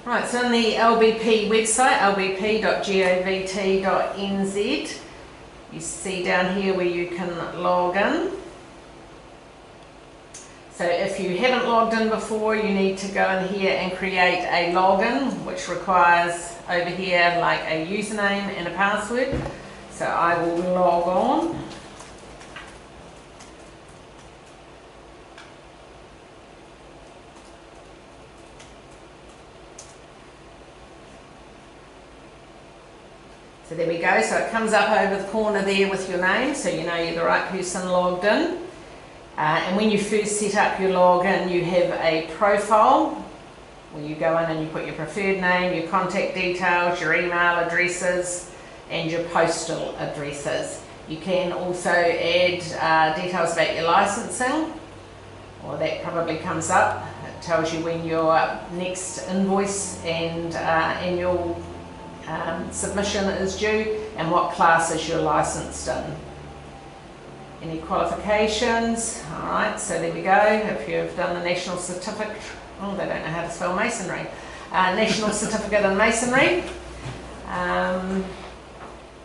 Right, so on the LBP website, lbp.govt.nz, you see down here where you can log in. So if you haven't logged in before, you need to go in here and create a login, which requires over here like a username and a password. So I will log on. So there we go, so it comes up over the corner there with your name, so you know you're the right person logged in. And when you first set up your login, you have a profile where you go in and you put your preferred name, your contact details, your email addresses and your postal addresses. You can also add details about your licensing, or that probably comes up. It tells you when your next invoice and annual submission is due and what classes you're licensed in. Any qualifications? Alright, so there we go. If you've done the National Certificate, oh, they don't know how to spell masonry. National Certificate in Masonry.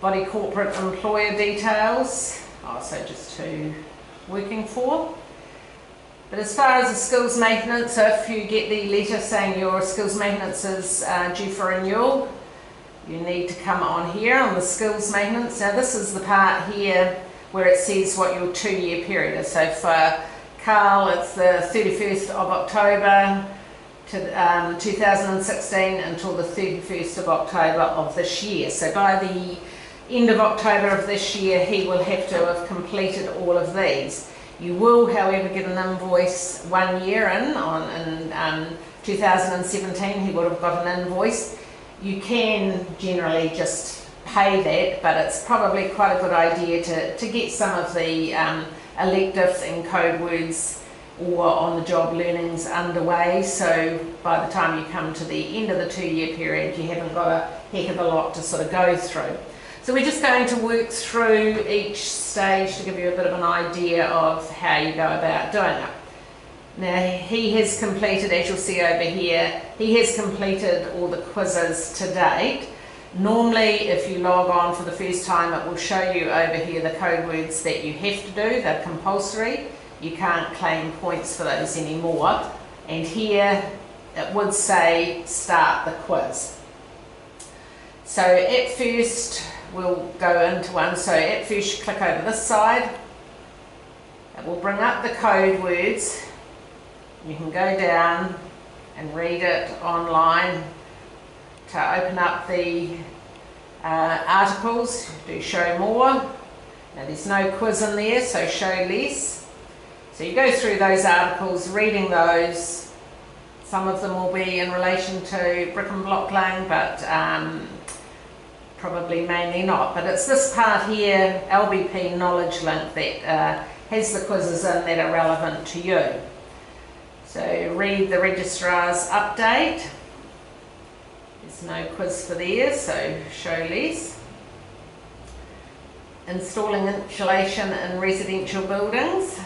Body corporate employer details. Oh, so just who working for. But as far as the skills maintenance, so if you get the letter saying your skills maintenance is due for renewal, you need to come on here on the skills maintenance. Now this is the part here where it says what your 2-year period is. So for Carl, it's the 31st of October to 2016 until the 31st of October of this year. So by the end of October of this year, he will have to have completed all of these. You will, however, get an invoice 1 year in 2017. He would have got an invoice. You can generally just pay that, but it's probably quite a good idea to get some of the electives and code words or on-the-job learnings underway, so by the time you come to the end of the 2-year period, you haven't got a heck of a lot to sort of go through. So we're just going to work through each stage to give you a bit of an idea of how you go about doing it. Now he has completed, as you'll see over here, he has completed all the quizzes to date. Normally if you log on for the first time, it will show you over here the code words that you have to do. They're compulsory. You can't claim points for those anymore. And here it would say start the quiz. So at first we'll go into one. So at first you click over this side. It will bring up the code words. You can go down and read it online. To open up the articles, do show more. Now there's no quiz in there, so show less. So you go through those articles, reading those. Some of them will be in relation to brick and block laying, but probably mainly not. But it's this part here, LBP Knowledge Link, that has the quizzes in that are relevant to you. So read the registrar's update. There's no quiz for there, so show less. Installing insulation in residential buildings.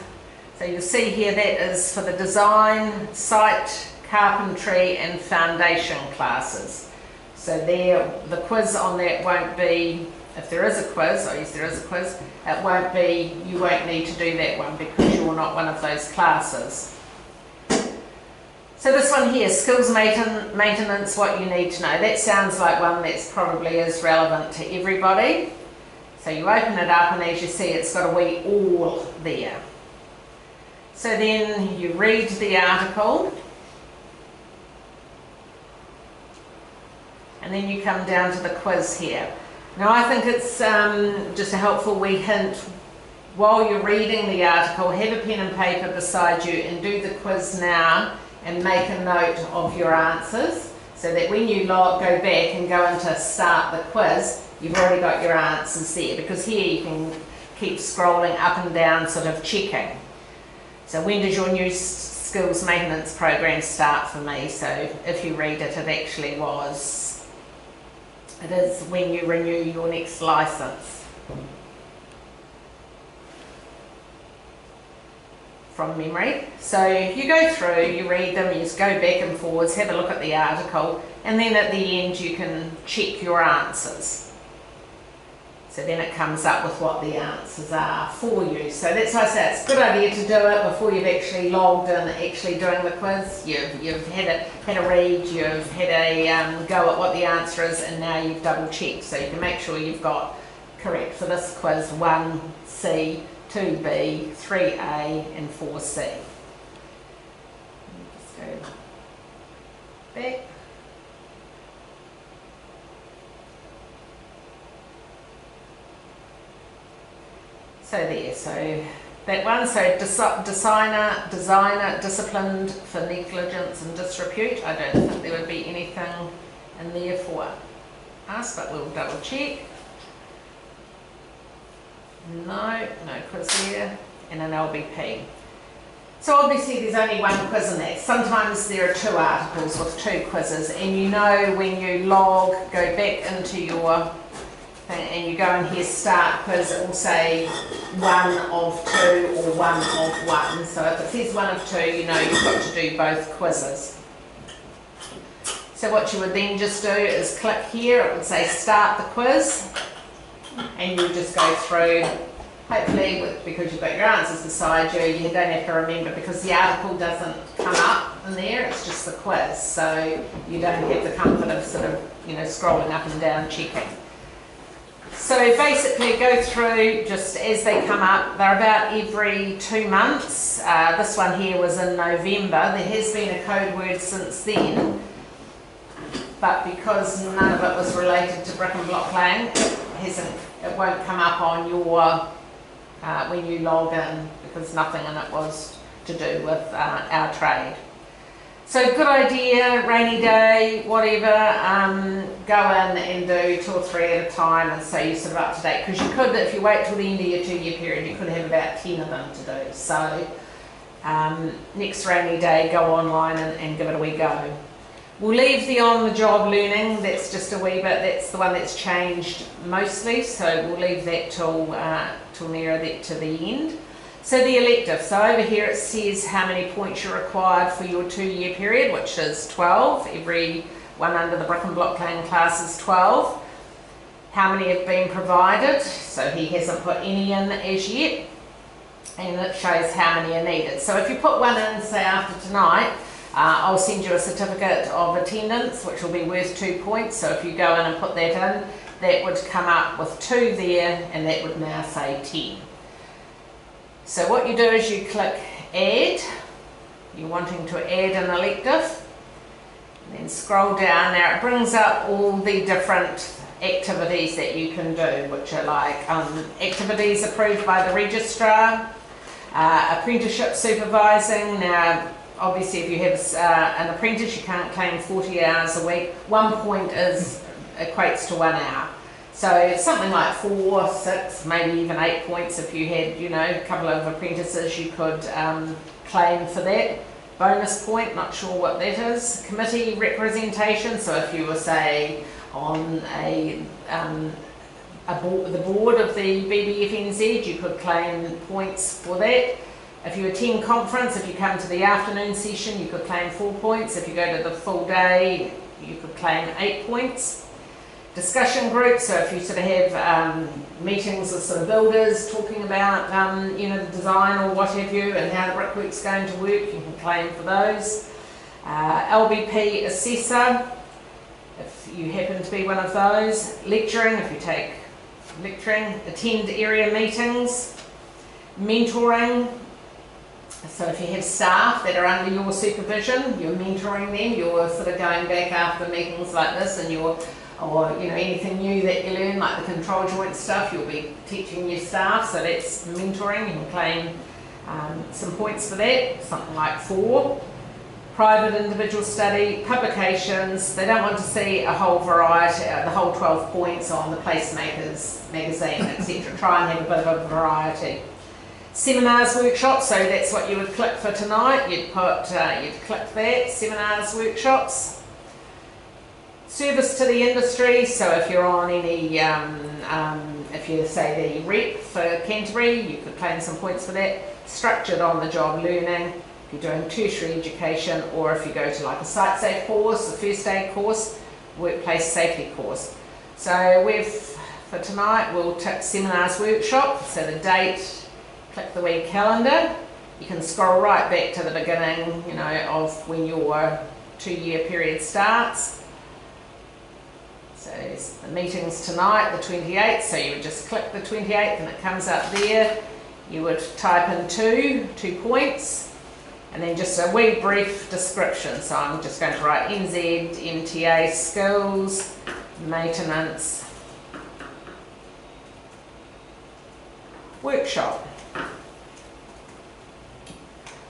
So you'll see here that is for the design, site, carpentry and foundation classes. So there, the quiz on that won't be, if there is a quiz, oh yes there is a quiz, it won't be, you won't need to do that one because you're not one of those classes. So this one here, skills maintenance, what you need to know. That sounds like one that's probably is relevant to everybody. So you open it up and as you see it's got a wee all there. So then you read the article and then you come down to the quiz here. Now I think it's just a helpful wee hint. While you're reading the article, have a pen and paper beside you and do the quiz now and make a note of your answers so that when you go back and go into start the quiz, you've already got your answers there, because here you can keep scrolling up and down sort of checking. So when does your new skills maintenance program start for me? So if you read it, it actually it is when you renew your next license. from memory. So you go through, you read them, you just go back and forwards, have a look at the article, and then at the end you can check your answers. So then it comes up with what the answers are for you. So that's why I say it's a good idea to do it before you've actually logged in, actually doing the quiz. You've had a read, you've had a go at what the answer is, and now you've double checked. So you can make sure you've got correct for this quiz 1C, 2B, 3A and 4C. Just go back. So there, so that one, so designer, disciplined for negligence and disrepute. I don't think there would be anything in there for us, but we'll double check. No quiz there, and an LBP. So obviously there's only one quiz in that. Sometimes there are 2 articles with 2 quizzes, and you know when you log, go back into your thing and you go in here start quiz, it will say 1 of 2 or 1 of 1. So if it says 1 of 2, you know you've got to do both quizzes. So what you would then just do is click here, it would say start the quiz, and you just go through, hopefully because you've got your answers beside you, you don't have to remember because the article doesn't come up in there, it's just the quiz, so you don't have the comfort of sort of, you know, scrolling up and down checking. So basically go through just as they come up. They're about every 2 months. This one here was in November. There has been a code word since then, but because none of it was related to brick and block laying, it won't come up on your when you log in, because nothing in it was to do with our trade. So good idea, rainy day, whatever, go in and do 2 or 3 at a time, and so you're sort of up to date, because you could, if you wait till the end of your 2-year period, you could have about 10 of them to do. So next rainy day, go online and give it a wee go. We'll leave the on-the-job learning, that's just a wee bit, that's the one that's changed mostly, so we'll leave that till nearer that to the end. So the elective, so over here it says how many points you're required for your 2-year period, which is 12. Every one under the brick and block laying class is 12. How many have been provided, so he hasn't put any in as yet, and it shows how many are needed. So if you put one in, say after tonight, I'll send you a certificate of attendance, which will be worth 2 points. So if you go in and put that in, that would come up with 2 there, and that would now say 10. So what you do is you click add, you're wanting to add an elective, and then scroll down. Now it brings up all the different activities that you can do, which are like activities approved by the registrar, apprenticeship supervising. Now obviously if you have an apprentice, you can't claim 40 hours a week. 1 point equates to 1 hour. So something like 4, 6, maybe even 8 points if you had, you know, a couple of apprentices, you could claim for that. Bonus point, not sure what that is. Committee representation, so if you were, say, on the board of the BBFNZ, you could claim points for that. If you attend conference, if you come to the afternoon session, you could claim 4 points. If you go to the full day, you could claim 8 points. Discussion groups, so if you sort of have meetings with sort of builders talking about you know, the design or what have you, and how the brickwork's going to work, you can claim for those. LBP assessor, if you happen to be one of those. Lecturing, if you take lecturing. Attend area meetings. Mentoring, so if you have staff that are under your supervision, you're mentoring them, you're sort of going back after meetings like this, and you're, or you know, anything new that you learn, like the control joint stuff, you'll be teaching your staff, so that's mentoring. You can claim some points for that, something like 4. Private individual study, publications, they don't want to see a whole variety, the whole 12 points on the Placemakers magazine, etc. Try and have a bit of a variety. Seminars, workshops, so that's what you would click for tonight. You'd click that, seminars, workshops. Service to the industry, so if you're on any, if you say the rep for Canterbury, you could claim some points for that. structured on-the-job learning, if you're doing tertiary education, or if you go to like a site safe course, a first aid course, workplace safety course. So for tonight, we'll tick seminars workshop, so the date, click the wee calendar. You can scroll right back to the beginning, you know, of when your 2-year period starts. So the meeting's tonight, the 28th, so you would just click the 28th and it comes up there. You would type in 2 points, and then just a wee brief description. So I'm just going to write NZ MTA Skills Maintenance Workshop.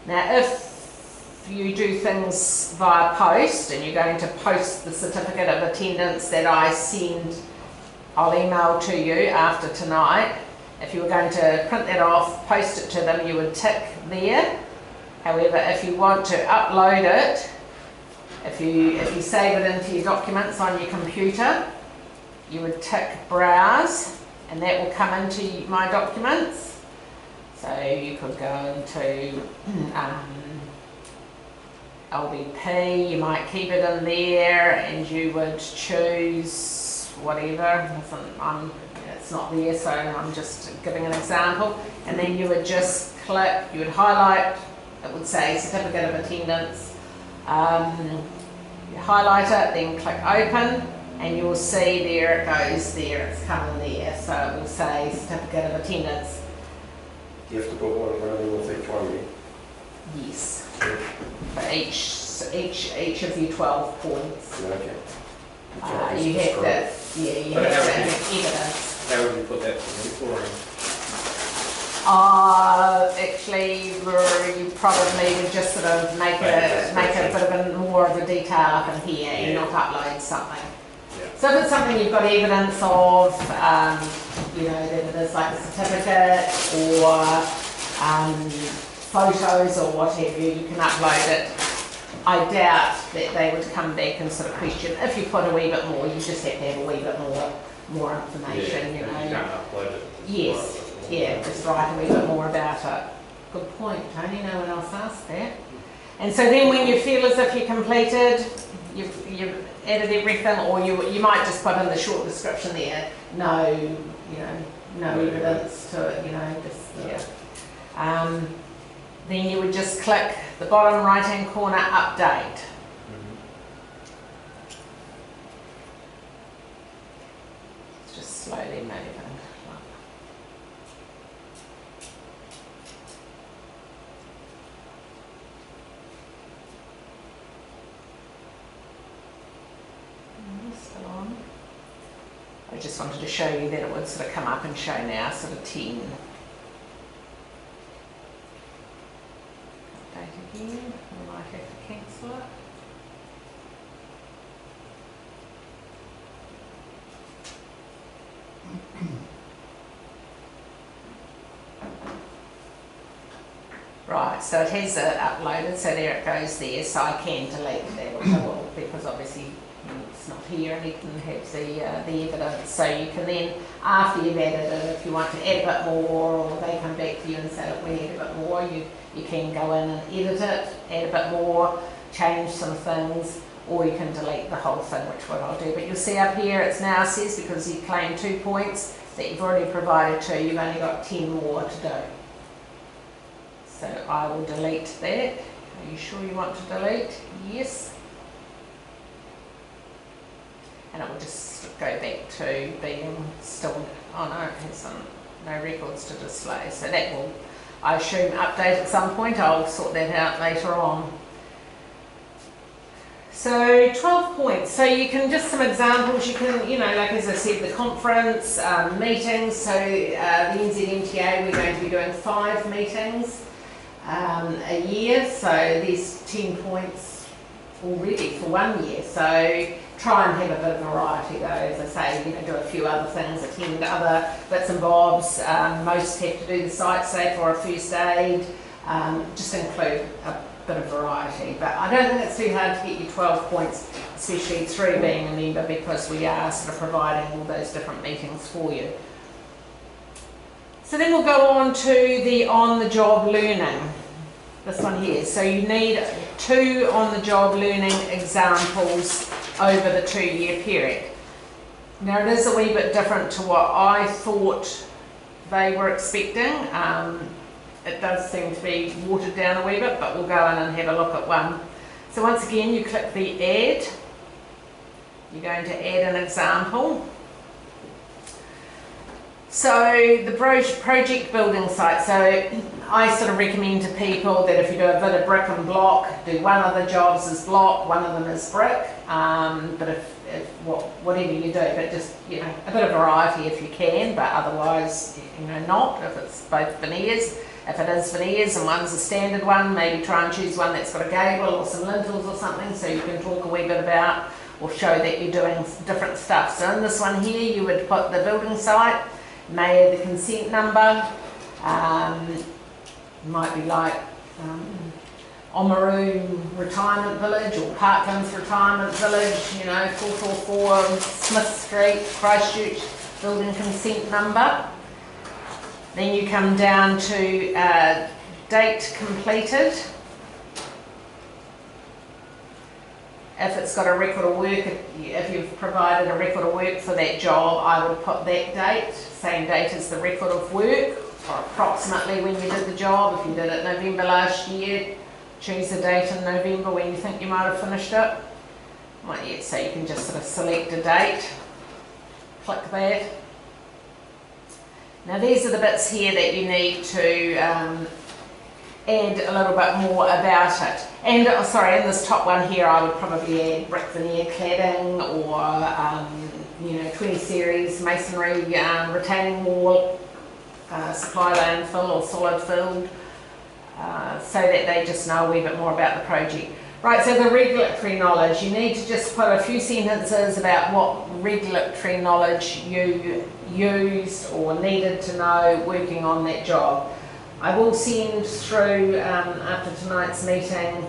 Now if you do things via post and you're going to post the certificate of attendance that I send, I'll email to you after tonight. If you were going to print that off, post it to them, you would tick there. However, if you want to upload it, if you save it into your documents on your computer, you would tick browse, and that will come into my documents. So you could go into LBP, you might keep it in there, and you would choose whatever. It's not there, so I'm just giving an example. And then you would just click, you would highlight, it would say certificate of attendance. You highlight it, then click open, and you'll see there it goes there, it's coming there. So it will say certificate of attendance. You have to put one running with each one, Yes. For each of your 12 points. Okay. You have to, you have to have evidence. How would you put that for me? Actually, you probably would just sort of make a bit of more of a detail up in here and not upload something. Yeah. So if it's something you've got evidence of, you know, that it is like a certificate or photos or what have you, you can upload it. I doubt that they would come back and sort of question. If you put a wee bit more, you just have to have a wee bit more information, you know. You can't upload it. Yes, yeah, just write a wee bit more about it. Good point, Tony, no one else asked that. And so then when you feel as if you're completed, you've added everything, or you might just put in the short description there, no evidence to it, you know, just, yeah. Then you would just click the bottom right hand corner, update. It's just slowly moving. Still on. I just wanted to show you that it would sort of come up and show now, sort of 10. Update again, I might have to cancel it. Right, so it has uploaded, so there it goes there, so I can delete that, which I will, because obviously it's not here and you can have the evidence. So you can then, after you've added it, if you want to add a bit more, or they come back to you and say, look, we add a bit more, you can go in and edit it, add a bit more, change some things, or you can delete the whole thing, which what I'll do. But you'll see up here, it now says, because you claimed 2 points that you've already provided 2, you've only got 10 more to do. So I will delete that. Are you sure you want to delete? Yes. And it will just go back to being still, oh no, it has no records to display. So that will, I assume, update at some point. I'll sort that out later on. So 12 points. So you can, just some examples, you can, you know, like as I said, the conference, meetings. So the NZMTA, we're going to be doing 5 meetings a year. So there's 10 points already for 1 year. So try and have a bit of variety though, as I say, you know, do a few other things, attend other bits and bobs. Most have to do the site safe or a first aid, just include a bit of variety. But I don't think it's too hard to get you 12 points, especially through being a member, because we are sort of providing all those different meetings for you. So then we'll go on to the on-the-job learning. This one here. So you need 2 on-the-job learning examples over the 2-year period. Now it is a wee bit different to what I thought they were expecting. It does seem to be watered down a wee bit, but we'll go in and have a look at one. So once again, you click the add. You're going to add an example. So the project building site. So I sort of recommend to people that if you do a bit of brick and block, do one of the jobs as block, one of them as brick. But if whatever you do, but just, you know, a bit of variety if you can, but otherwise, you know, not if it's both veneers. If it is veneers and one's a standard one, maybe try and choose one that's got a gable or some lintels or something, so you can talk a wee bit about or show that you're doing different stuff. So in this one here, you would put the building site, may have the consent number, might be like Oamaru Retirement Village or Parklands Retirement Village, you know, 444 Smith Street, Christchurch, building consent number. Then you come down to date completed. If it's got a record of work, if you've provided a record of work for that job, I would put that date, same date as the record of work, or approximately when you did the job. If you did it November last year, choose the date in November when you think you might have finished it. Well, yeah, so you can just sort of select a date, click that. Now these are the bits here that you need to add a little bit more about it. And sorry, in this top one here I would probably add brick veneer cladding or you know, 20 series masonry retaining wall, supply landfill or solid filled, so that they just know a wee bit more about the project. Right, so the regulatory knowledge, you need to just put a few sentences about what regulatory knowledge you used or needed to know working on that job. I will send through, after tonight's meeting,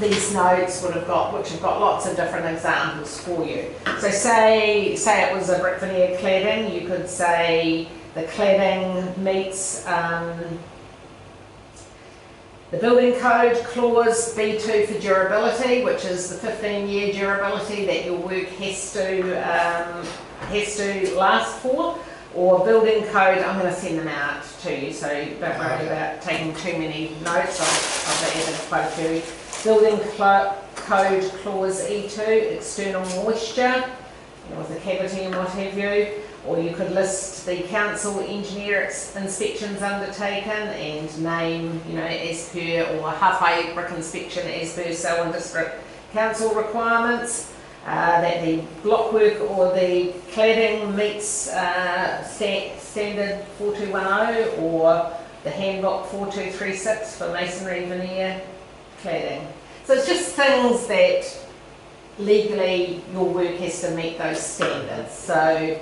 these notes which have got lots of different examples for you. So say it was a brick veneer cladding, you could say the cladding meets the building code clause B2 for durability, which is the 15-year durability that your work has to last for, or building code. I'm going to send them out to you, so don't worry about taking too many notes. I've added quite a few. Building code clause E2, external moisture, with a cavity and what have you. Or you could list the council engineer inspections undertaken and name, you know, as per, or half-height brick inspection as per Selwyn District Council requirements. That the blockwork or the cladding meets standard 4210 or the handbook 4236 for masonry veneer cladding. So it's just things that legally your work has to meet those standards. So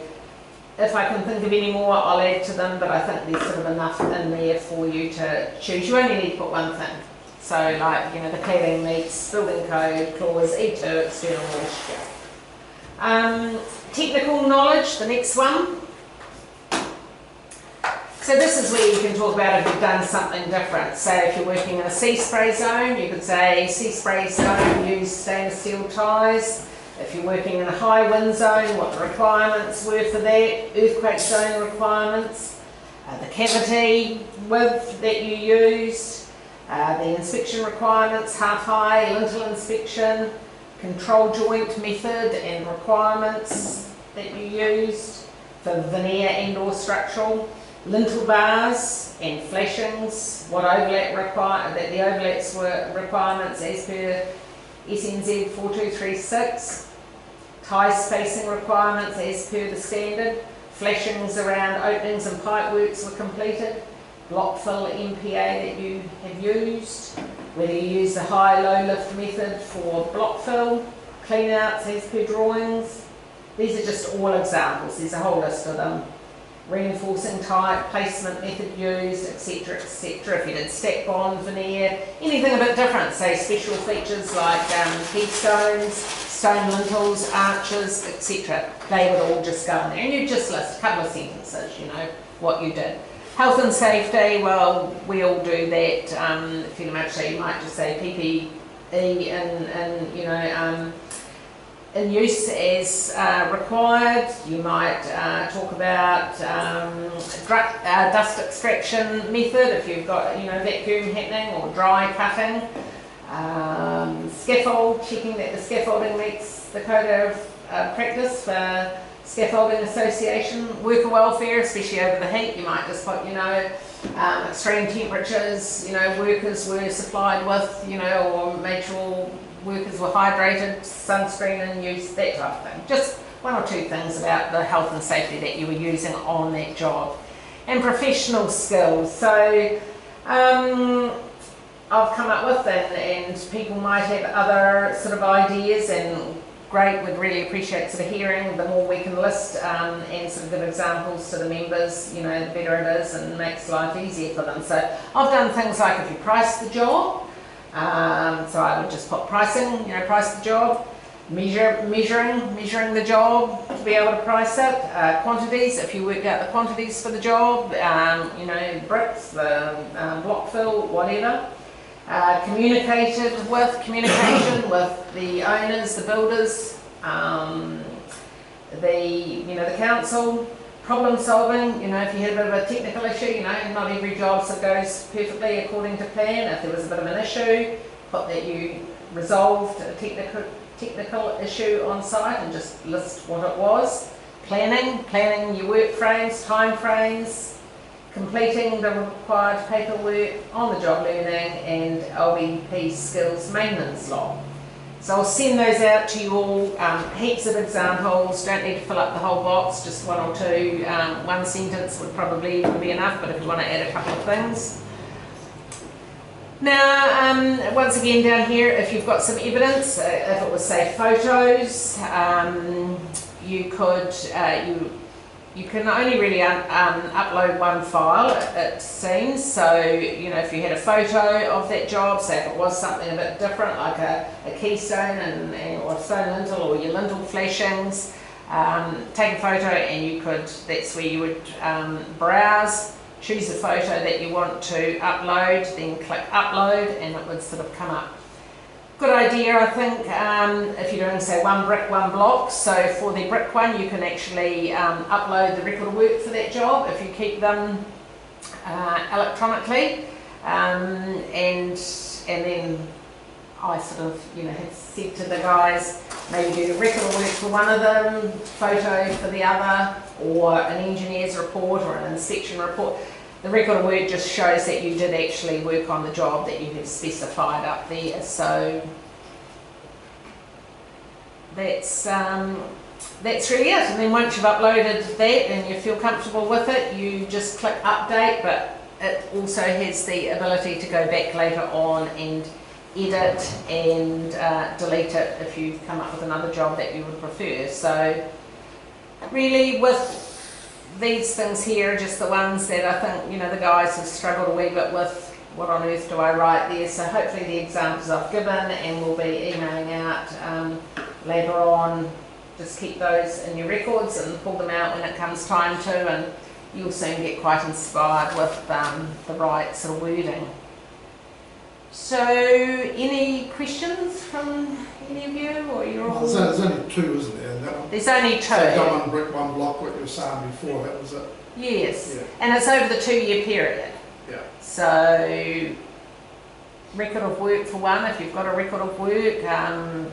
if I can think of any more, I'll add to them, but I think there's sort of enough in there for you to choose. You only need to put one thing. So like, you know, the cladding meets building code clause E2, external moisture. Technical knowledge, the next one. So this is where you can talk about if you've done something different. So if you're working in a sea spray zone, you could say sea spray zone, use stainless steel ties. If you're working in a high wind zone, what the requirements were for that, earthquake zone requirements, the cavity width that you used, the inspection requirements, half-high, lintel inspection, control joint method and requirements that you used for veneer and or structural, lintel bars and flashings, what overlap that the overlaps were requirements as per SNZ 4236, tie spacing requirements as per the standard, flashings around openings and pipe works were completed, block fill MPA that you have used, whether you use the high-low lift method for block fill, clean outs as per drawings. These are just all examples, there's a whole list of them. Reinforcing type, placement method used, etc, etc. If you did stack bond, veneer, anything a bit different, say special features like keystones, stone lintels, arches, etc. They would all just go in there, and you just list a couple of sentences, you know, what you did. Health and safety, well, we all do that. Fairly much so. You might just say PPE and in use as required. You might talk about dust extraction method if you've got vacuum happening or dry cutting. Scaffold, checking that the scaffolding meets the code of practice for scaffolding association. Worker welfare, especially over the heat, you might just put extreme temperatures, workers were supplied with, or made sure workers were hydrated, sunscreen in use, that type of thing. Just one or two things about the health and safety that you were using on that job. And professional skills. So I've come up with and people might have other sort of ideas, and great, would really appreciate sort of hearing. The more we can list and sort of give examples to the members, the better it is and makes life easier for them. So I've done things like if you price the job, so I would just put pricing, price the job, measuring the job to be able to price it, quantities, if you worked out the quantities for the job, bricks, the block fill, whatever. Communication with the owners, the builders, the council. Problem solving, if you had a bit of a technical issue, not every job sort of goes perfectly according to plan. If there was a bit of an issue, put that you resolved a technical issue on site and just list what it was. Planning your work frames, time frames, completing the required paperwork, on the job learning, and LBP Skills Maintenance log. So I'll send those out to you all, heaps of examples, don't need to fill up the whole box, just one or two. One sentence would probably be enough, but if you want to add a couple of things. Now, once again down here, if you've got some evidence, if it was say photos, you could, you can only really upload one file, it seems. So, if you had a photo of that job, say if it was something a bit different, like a keystone or a stone lintel, or your lintel flashings, take a photo and you could, that's where you would browse, choose the photo that you want to upload, then click upload and it would sort of come up. Good idea, I think, if you're doing, say, one brick, one block. So for the brick one, you can actually upload the record of work for that job if you keep them electronically. And then I sort of, had said to the guys, maybe do the record of work for one of them, photo for the other, or an engineer's report or an inspection report. The record of work just shows that you did actually work on the job that you have specified up there. So that's really it. And then once you've uploaded that and you feel comfortable with it, you just click update, but it also has the ability to go back later on and edit and delete it if you've come up with another job that you would prefer. So really, with these things here are just the ones that I think, the guys have struggled a wee bit with. What on earth do I write there? So hopefully the examples I've given, and we'll be emailing out later on. Just keep those in your records and pull them out when it comes time to, and you'll soon get quite inspired with the right sort of wording. So, any questions from any of you, or you're all? There's only two, isn't there? That one? There's only two. So one brick, one block, what you were saying before, that was it? Yes, yeah. And it's over the 2-year period. Yeah. So, record of work for one, if you've got a record of work,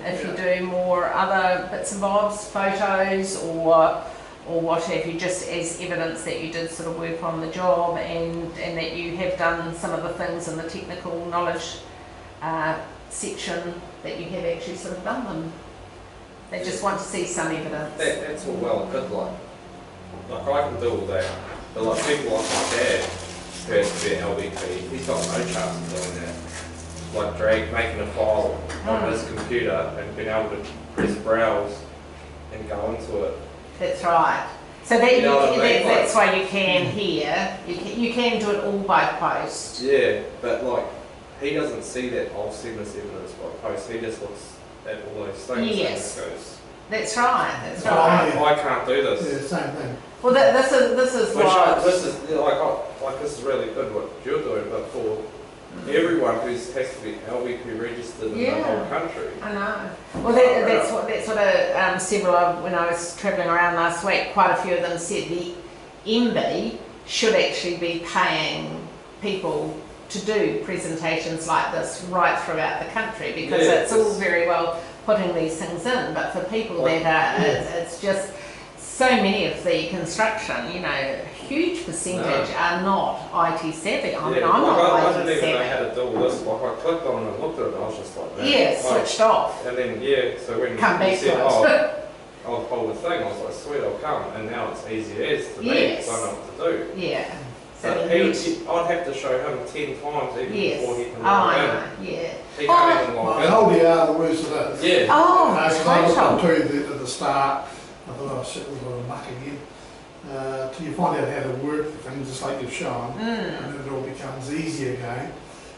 if you do more other bits and bobs, photos or what have you, just as evidence that you did sort of work on the job and that you have done some of the things in the technical knowledge section that you have actually sort of done them. They just want to see some evidence. That's all well and good, like I can do all that, but like people like my dad who has to be an LBP, he's got no chance of doing that. Like making a file on his computer and being able to press browse and go into it. That's right. So that that's why you can here. You can do it all by post. Yeah, but like he doesn't see that. I'll send this evidence by post. He just looks at all those things. Yes. And goes. That's right. That's Oh, right. yeah. I can't do Yeah, this. same thing. Well, this is Which what. this is like this is really good what you're doing, but for everyone who has to be LBP registered in the whole country. I know. Well, that's what several of, when I was travelling around last week, quite a few of them said the MB should actually be paying people to do presentations like this right throughout the country, because it's all very well putting these things in, but for people that are, it's just so many of the construction, you know, a huge percentage are not IT savvy. I mean, I'm not I IT didn't even know savvy. how to do all this. Like I clicked on it and looked at it and I was just like, man, Yeah, switched off. And then so when Come you back said, to I'll hold the thing, I was like, sweet, I'll come. And now it's easy as to me, Yes. because I know what to do. Yeah. So But I'd have to show him 10 times even before he can log in. Yeah. He can't even Well, log the in. older you are, the worse it is. Yeah. Oh, Because I looked total. into it at the start, I thought, oh shit, we've got a muck again. Till you find out how to work the thing, just like you've shown, and then it all becomes easy again.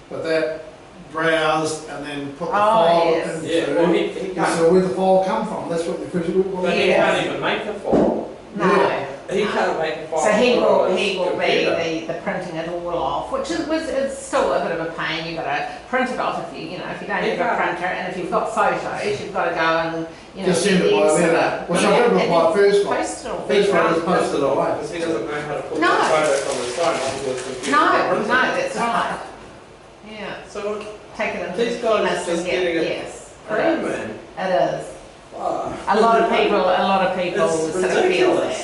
But that browse and then put the file into, Yeah, well, he can't, so where the file come from, that's what the question was. but he can't even make a file. No. He can't make a file. So he on will his be computer. the printing it all off, which it's still a bit of a pain. You've got to print it off if you don't have a printer, and if you've got photos, you've got to go and Just send it by letter. Which I did with my first one. Post it all. First one was Post posted it away. because he doesn't know how to put No. the photo from his phone onto his computer. No, that's right. Yeah, So take it into these the guys chemist just and get getting it yes. free, It is. man. It is. Wow. A lot of people It's sort of feel ridiculous.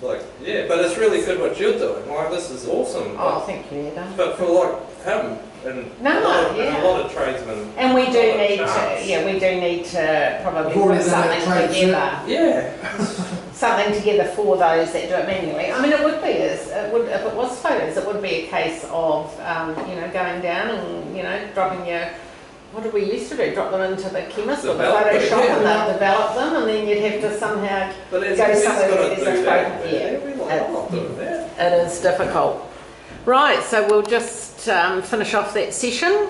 that. Like, yeah, but it's really good what you're doing. Like, this is awesome. Oh, thank you, Adam. But for like him and No, and a lot of tradesmen. And we do a lot of need to, chance. we do need to probably We've already put done that something trade together. Yeah. Something together for those that do it manually. I mean, it would be if it was photos, it would be a case of going down and dropping your, what did we used to do? Drop them into the chemist or the Develop it, Photoshop, yeah. and they'll develop them, and then you'd have to somehow. But it's Go he's somewhere got where to there's do a that. photo- yeah. We're like, I'm not doing that. It is difficult. Right, so we'll just finish off that session.